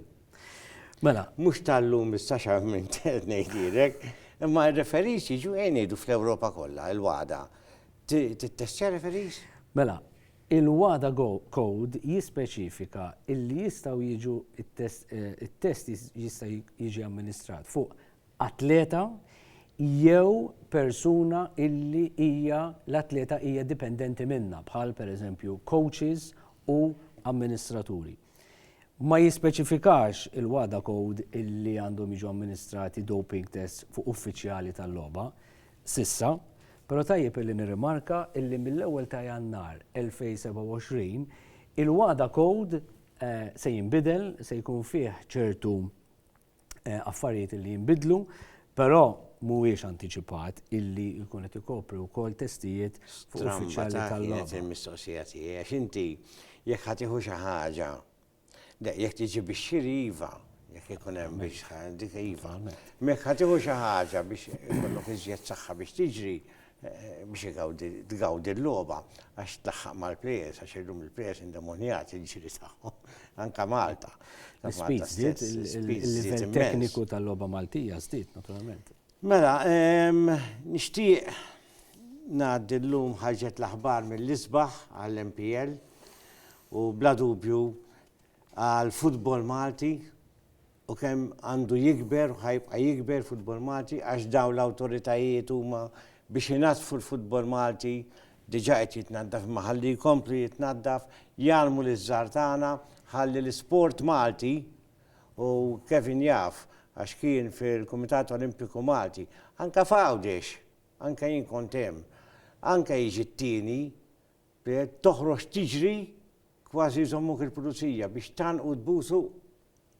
Mela, mhux tal-lum is-saxa minn ngħidilek, imma r-referees jiġu ngħidu fl-Ewropa kollha il-WADA. Tittestja referees?
Mela, il-WADA Code jispeċifika illi jistgħu jiġu it-test jista' jiġi amministrat fuq atleta jew persuna illi hija l-atleta hija dipendenti minnha bħal pereżempju coaches u amministraturi. Ma jispeċifikax il-WADA Code illi għandhom jiġu amministrati doping test fuq uffiċjali tal-logħba sissa, però tajjeb illi nirrimarka illi mill-ewwel ta' Jannar 2027 il-WADA Code se jinbidel, se jkun fih ċertu affarijiet illi jinbidlu, però mhuwiex antiċipat illi jkun qed ikopri wkoll testijiet fuq uffiċjali tal-logħba.
Mistoqsija tiegħi għax inti jekk ħadd tieħu xi ħaġa, jekk tiġi bix-xiri iva, jekk ikun hemm biex dik iva. Mek ħadd tieħu xi ħaġa biex ikollok iżjed saħħa biex tiġri, biex tgawdi l-logħba għax tlaħħaq mal-plejers għax illum il-plejers indemonjati ġiri tagħhom anke Malta.
L-speed żdied, il-livell tekniku tal-logħba Maltija żdied naturalment.
Mela, nixtieq ngħaddi llum ħarġet l-aħbar mill-isbaħ għall-MPL u bla dubju għall-futbol Malti u kemm għandu jikber u ħajbqa' jikber futbol Malti għax dawn l-awtoritajiet huma biex inatfu l-futbol Malti diġà qed jitnaddaf ma ħalli jkomplu jitnaddaf jgħalmu liż-żgħar tagħna ħalli l-isport Malti u Kevin jaf għax kien fil-Kumitat Olimpiku Malti anke f'Għawdex, anke jien kont hemm, anke jiġi t-tieni toħroġ tiġri kważi jżommuk il-pulizija biex tanqu tbusu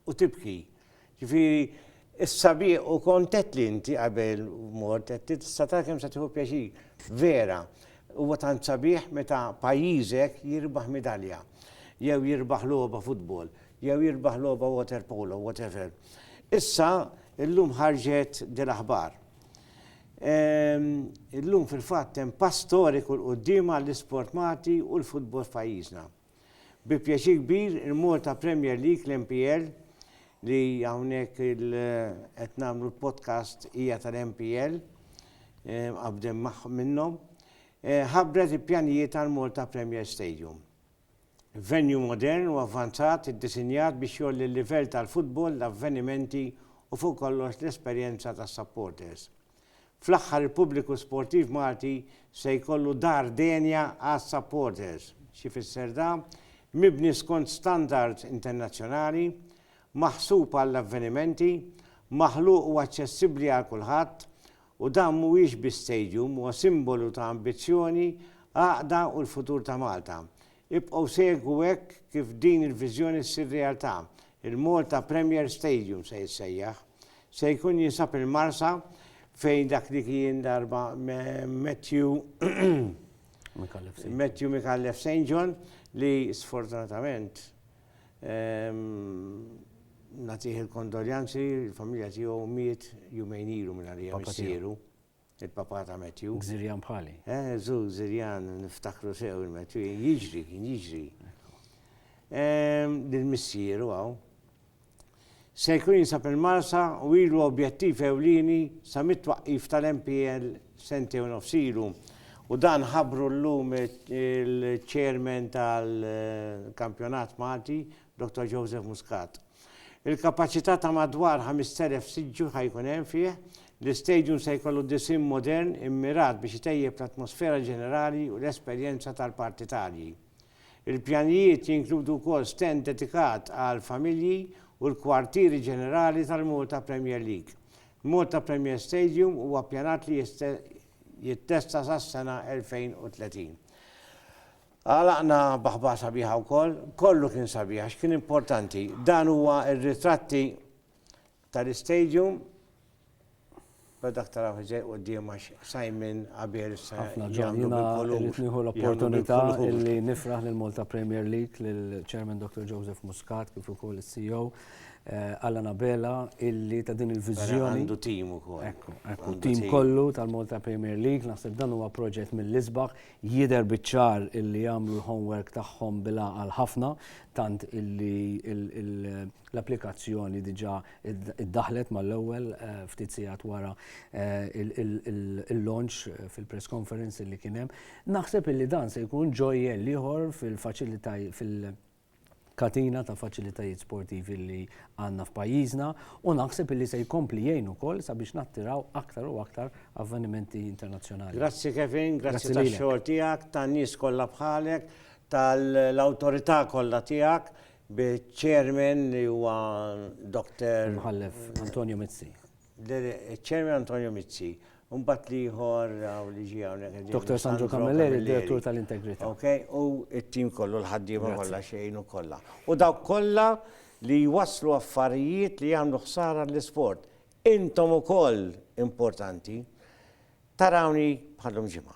u tibki. Ġifieri is-sabiq u kontet li inti qabel mort, tista' tara kemm se tieħu pjaċir. Vera, huwa tant sabiħ meta pajjiżek jirbaħ medalja, jew jirbaħ logħba futbol, jew jirbaħ logħba water polo, whatever. Issa, illum ħarġet dil-aħbar. Illum fil-fatt hemm pass storiku l-qudiem għall-isport Malti u l-futbol f'pajjiżna. Bi pjaċir kbir il-Malta Premier League l-MPL li hawnhekk qed nagħmlu l-podcast hija tal-MPL qabdem minnhom ħabbret il-pjanijiet tal-Malta Premier Stadium. Venue modern u avvanzat iddisinjat biex jolli l-livell tal-futbol, l-avvenimenti u fuq kollox l-esperjenza tas-supporters. Fl-aħħar il-pubbliku sportiv Malti se jkollu dar denja għas-supporters. Xi fisser dan? Mibni skont standards internazzjonali, maħsub għall-avvenimenti, maħluq u aċċessibbli għal kulħadd u dan mhuwiex bi-stadium huwa simbolu ta' ambizzjoni, għaqda u l-futur ta' Malta. Ibqgħu segwu hekk kif din il-viżjoni ssir realtà. Il-Malta Premier Stadium se jissejjaħ, se jkun jinsab il-Marsa fejn dak li kien darba Matthew Mikallef St. John li sfortunatament nagħtih il-kondoljanzi, il-familja tiegħu miet jumejn ilu minn għalija missieru, il-papa ta' Matthew.
Gżirjan bħali.
Gżirjan, niftakru sew il-Matthew, kien jiġri. Lil-missieru għaw. Se jkun jinsab il-Marsa u ilu objettiv ewlieni sa mit-twaqqif tal-MPL sentej u nofsilu. U dan ħabru llum il-chairman tal-kampjonat Malti, Dr. Joseph Muscat. Il-kapaċità ta' madwar 5,000 siġġu ħajkun hemm fih, l-istadium se jkollu disim modern immirat biex itejjeb l-atmosfera ġenerali u l-esperjenza tal-partitarji. Il-pjanijiet jinkludu wkoll stand dedikat għal familji u l-kwartieri ġenerali tal-Malta Premier League. Malta Premier Stadium huwa ppjanat li jittesta sas-sena 2030. Għalaqna baħba sabiħa wkoll, kollu kien sabiħ, għax kien importanti. Dan huwa r-ritratti tal-istadium, badak taraw ġej quddiem għax Simon qabel
jagħmlu nieħu l-opportunità illi nifraħ lill-Malta Premier League lill-Chairman Dr. Joseph Muscat kif ukoll is-CEO Alana Bella illi ta' din il-viżjoni.
Għandu tim ukoll.
Ekku, tim kollu tal-Malta Premier League, naħseb dan huwa proġett mill-isbaħ, jidher biċ-ċar illi jagħmlu l-homework tagħhom bil-għal ħafna, tant illi l-applikazzjoni diġà iddaħlet mal-ewwel ftit sigħat wara il-launch fil-press conference illi kien hemm. Naħseb illi dan se jkun ġojjel ieħor fil-faċilitajiet katina ta' faċilitajiet sportivi li għandna f'pajjiżna u naħseb illi se jkompli jgħin ukoll sabiex nattiraw aktar u aktar avvenimenti internazzjonali.
Grazzi Kevin, grazzi tax-xogħol tiegħek, tan-nies kollha bħalek, tal-awtorità kollha tiegħek, bi-chairman li huwa Dr.
Mħallef Antonio Mizzi.
Chairman Antonio Mizzi. Unbat liħor li ġi hawnhekk.
Dr. Sandro Camilleri, direttur tal-Integrità.
Okay, u it-tim kollu l-ħaddiema kollha xejn kollha. U dawk kollha li waslu affarijiet li jagħmlu ħsara l-isport. Intom ukoll importanti. Tarawni bħallum ġimgħa.